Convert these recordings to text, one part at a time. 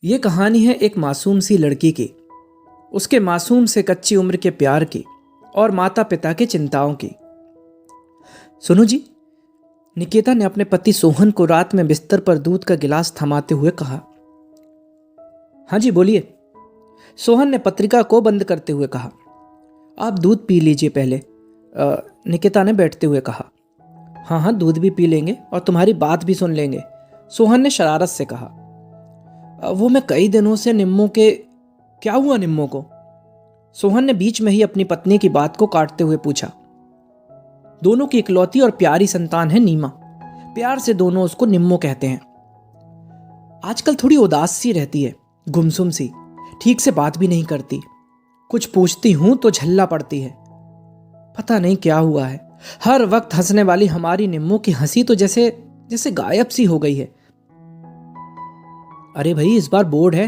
ये कहानी है एक मासूम सी लड़की की, उसके मासूम से कच्ची उम्र के प्यार की और माता पिता की चिंताओं की। सुनो जी, निकेता ने अपने पति सोहन को रात में बिस्तर पर दूध का गिलास थमाते हुए कहा। हाँ जी बोलिए, सोहन ने पत्रिका को बंद करते हुए कहा। आप दूध पी लीजिए पहले, निकेता ने बैठते हुए कहा। हाँ हाँ, दूध भी पी लेंगे और तुम्हारी बात भी सुन लेंगे, सोहन ने शरारत से कहा। वो मैं कई दिनों से निम्मो के। क्या हुआ निम्मो को? सोहन ने बीच में ही अपनी पत्नी की बात को काटते हुए पूछा। दोनों की इकलौती और प्यारी संतान है नीमा, प्यार से दोनों उसको निम्मो कहते हैं। आजकल थोड़ी उदास सी रहती है, गुमसुम सी, ठीक से बात भी नहीं करती। कुछ पूछती हूं तो झल्ला पड़ती है। पता नहीं क्या हुआ है, हर वक्त हंसने वाली हमारी निम्मो की हंसी तो जैसे जैसे गायब सी हो गई है। अरे भाई, इस बार बोर्ड है,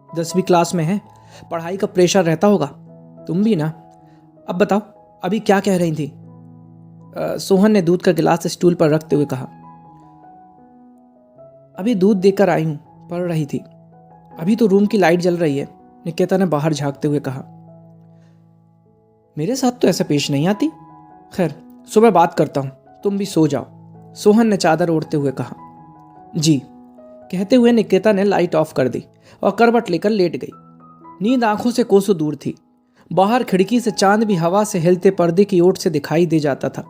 10वीं क्लास में है, पढ़ाई का प्रेशर रहता होगा, तुम भी ना। अब बताओ, अभी क्या कह रही थी? सोहन ने दूध का गिलास स्टूल पर रखते हुए कहा। अभी दूध देकर आई हूं, पढ़ रही थी। अभी तो रूम की लाइट जल रही है, निकेता ने बाहर झांकते हुए कहा। मेरे साथ तो ऐसा पेश नहीं आती। खैर, सुबह बात करता हूं, तुम भी सो जाओ, सोहन ने चादर ओढ़ते हुए कहा। जी, कहते हुए निकेता ने लाइट ऑफ कर दी और करवट लेकर लेट गई। नींद आंखों से कोसों दूर थी। बाहर खिड़की से चांद भी हवा से हिलते पर्दे की ओट से दिखाई दे जाता था।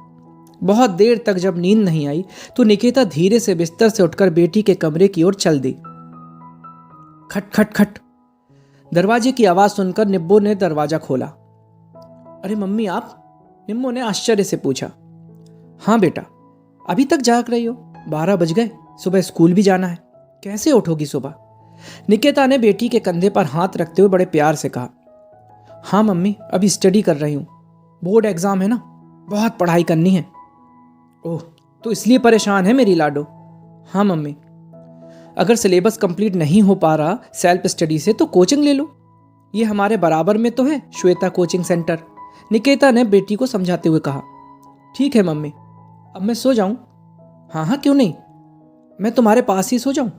बहुत देर तक जब नींद नहीं आई तो निकेता धीरे से बिस्तर से उठकर बेटी के कमरे की ओर चल दी। खट खट खट, दरवाजे की आवाज सुनकर निब्बो ने दरवाजा खोला। अरे मम्मी आप? निम्बो ने आश्चर्य से पूछा। हाँ बेटा, अभी तक जाग रही हो? 12 बज गए, सुबह स्कूल भी जाना है, कैसे उठोगी सुबह? निकेता ने बेटी के कंधे पर हाथ रखते हुए बड़े प्यार से कहा। हाँ मम्मी, अभी स्टडी कर रही हूँ, बोर्ड एग्जाम है ना, बहुत पढ़ाई करनी है। ओह, तो इसलिए परेशान है मेरी लाडो? हाँ मम्मी, अगर सिलेबस कंप्लीट नहीं हो पा रहा सेल्फ स्टडी से तो कोचिंग ले लो, ये हमारे बराबर में तो है श्वेता कोचिंग सेंटर, निकेता ने बेटी को समझाते हुए कहा। ठीक है मम्मी, अब मैं सो जाऊं? हाँ हाँ, क्यों नहीं, मैं तुम्हारे पास ही सो जाऊं?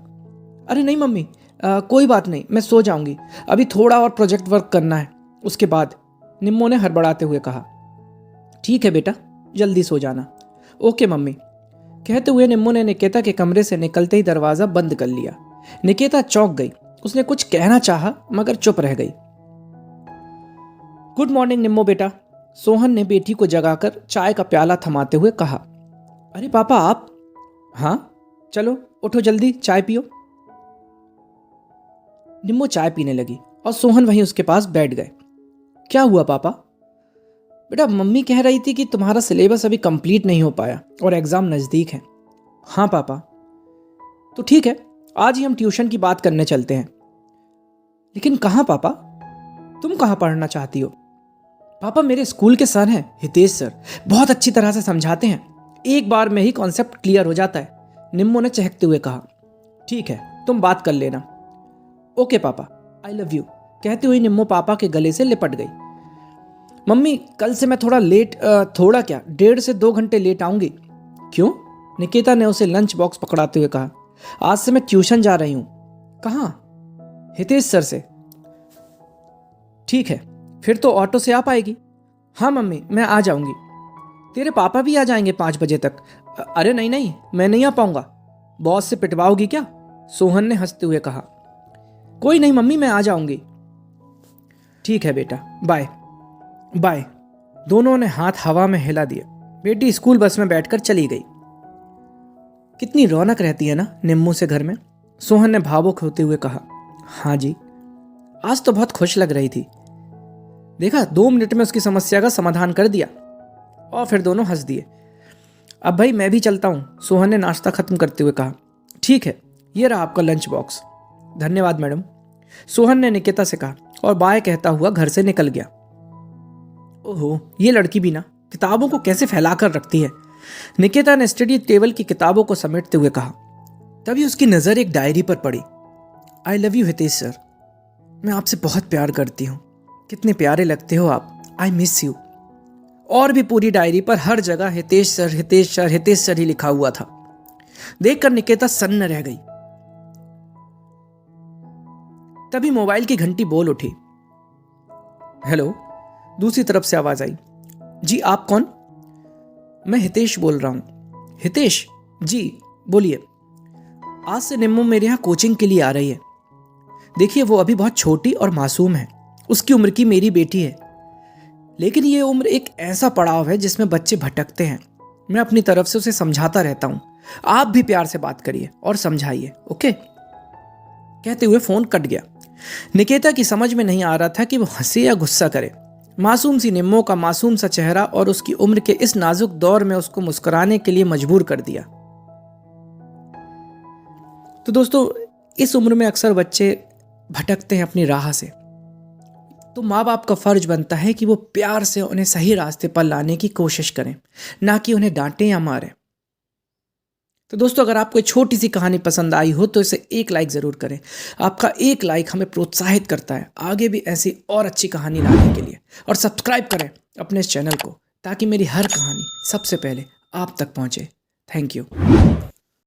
अरे नहीं मम्मी, कोई बात नहीं, मैं सो जाऊंगी, अभी थोड़ा और प्रोजेक्ट वर्क करना है, उसके बाद, निम्मो ने हड़बड़ाते हुए कहा। ठीक है बेटा, जल्दी सो जाना। ओके मम्मी, कहते हुए निम्मो ने निकेता के कमरे से निकलते ही दरवाजा बंद कर लिया। निकेता चौंक गई, उसने कुछ कहना चाहा मगर चुप रह गई। गुड मॉर्निंग निम्मो बेटा, सोहन ने बेटी को जगाकर चाय का प्याला थमाते हुए कहा। अरे पापा आप? हाँ, चलो उठो जल्दी, चाय पियो। निम्मो चाय पीने लगी और सोहन वहीं उसके पास बैठ गए। क्या हुआ पापा? बेटा, मम्मी कह रही थी कि तुम्हारा सिलेबस अभी कंप्लीट नहीं हो पाया और एग्जाम नज़दीक है। हाँ पापा। तो ठीक है, आज ही हम ट्यूशन की बात करने चलते हैं। लेकिन कहाँ पापा? तुम कहाँ पढ़ना चाहती हो? पापा, मेरे स्कूल के सर हैं हितेश सर, बहुत अच्छी तरह से समझाते हैं, एक बार में ही कॉन्सेप्ट क्लियर हो जाता है, निम्मो ने चहकते हुए कहा। ठीक है, तुम बात कर लेना। ओके पापा, आई लव यू, कहते हुए निम्मो पापा के गले से लिपट गई। मम्मी, कल से मैं थोड़ा लेट, थोड़ा क्या, 1.5 से 2 घंटे लेट आऊंगी। क्यों? निकेता ने उसे लंच बॉक्स पकड़ाते हुए कहा। आज से मैं ट्यूशन जा रही हूं। कहाँ? हितेश सर से। ठीक है, फिर तो ऑटो से आ पाएगी। हाँ मम्मी, मैं आ जाऊंगी। तेरे पापा भी आ जाएंगे 5 बजे तक। अरे नहीं नहीं, मैं नहीं आ पाऊंगा, बॉस से पिटवाओगी क्या? सोहन ने हंसते हुए कहा। कोई नहीं मम्मी, मैं आ जाऊंगी। ठीक है बेटा, बाय बाय। दोनों ने हाथ हवा में हिला दिए। बेटी स्कूल बस में बैठकर चली गई। कितनी रौनक रहती है ना निम्मो से घर में, सोहन ने भावुक होते हुए कहा। हाँ जी, आज तो बहुत खुश लग रही थी। देखा, 2 मिनट में उसकी समस्या का समाधान कर दिया। और फिर दोनों हंस दिए। अब भाई मैं भी चलता हूँ, सोहन ने नाश्ता खत्म करते हुए कहा। ठीक है, ये रहा आपका लंच बॉक्स। धन्यवाद मैडम, सोहन ने निकेता से कहा और बाय कहता हुआ घर से निकल गया। ओहो, ये लड़की भी ना किताबों को कैसे फैला कर रखती है, निकेता ने स्टडी टेबल की किताबों को समेटते हुए कहा। तभी उसकी नजर एक डायरी पर पड़ी। I love you Hitesh sir, मैं आपसे बहुत प्यार करती हूँ, कितने प्यारे लगते हो आप, आई मिस यू। और भी पूरी डायरी पर हर जगह Hitesh sir Hitesh sir Hitesh sir ही लिखा हुआ था। देखकर निकेता सन्न रह गई। तभी मोबाइल की घंटी बोल उठी। हेलो, दूसरी तरफ से आवाज आई। जी, आप कौन? मैं हितेश बोल रहा हूँ। हितेश जी, बोलिए। आज से निम्मो मेरे यहाँ कोचिंग के लिए आ रही है। देखिए, वो अभी बहुत छोटी और मासूम है, उसकी उम्र की मेरी बेटी है। लेकिन ये उम्र एक ऐसा पड़ाव है जिसमें बच्चे भटकते हैं। मैं अपनी तरफ से उसे समझाता रहता हूँ। आप भी प्यार से बात करिए और समझाइए, ओके? कहते हुए फोन कट गया। निकेता की समझ में नहीं आ रहा था कि वो हंसे या गुस्सा करे। मासूम सी निम्मो का मासूम सा चेहरा और उसकी उम्र के इस नाजुक दौर में उसको मुस्कुराने के लिए मजबूर कर दिया। तो दोस्तों, इस उम्र में अक्सर बच्चे भटकते हैं अपनी राह से। तो माँ बाप का फर्ज बनता है कि वो प्यार से उन्हें सही रास्ते पर लाने की कोशिश करें, ना कि उन्हें डांटें या मारें। तो दोस्तों, अगर आपको छोटी सी कहानी पसंद आई हो तो इसे एक लाइक ज़रूर करें। आपका एक लाइक हमें प्रोत्साहित करता है आगे भी ऐसी और अच्छी कहानी लाने के लिए। और सब्सक्राइब करें अपने इस चैनल को, ताकि मेरी हर कहानी सबसे पहले आप तक पहुंचे। Thank you.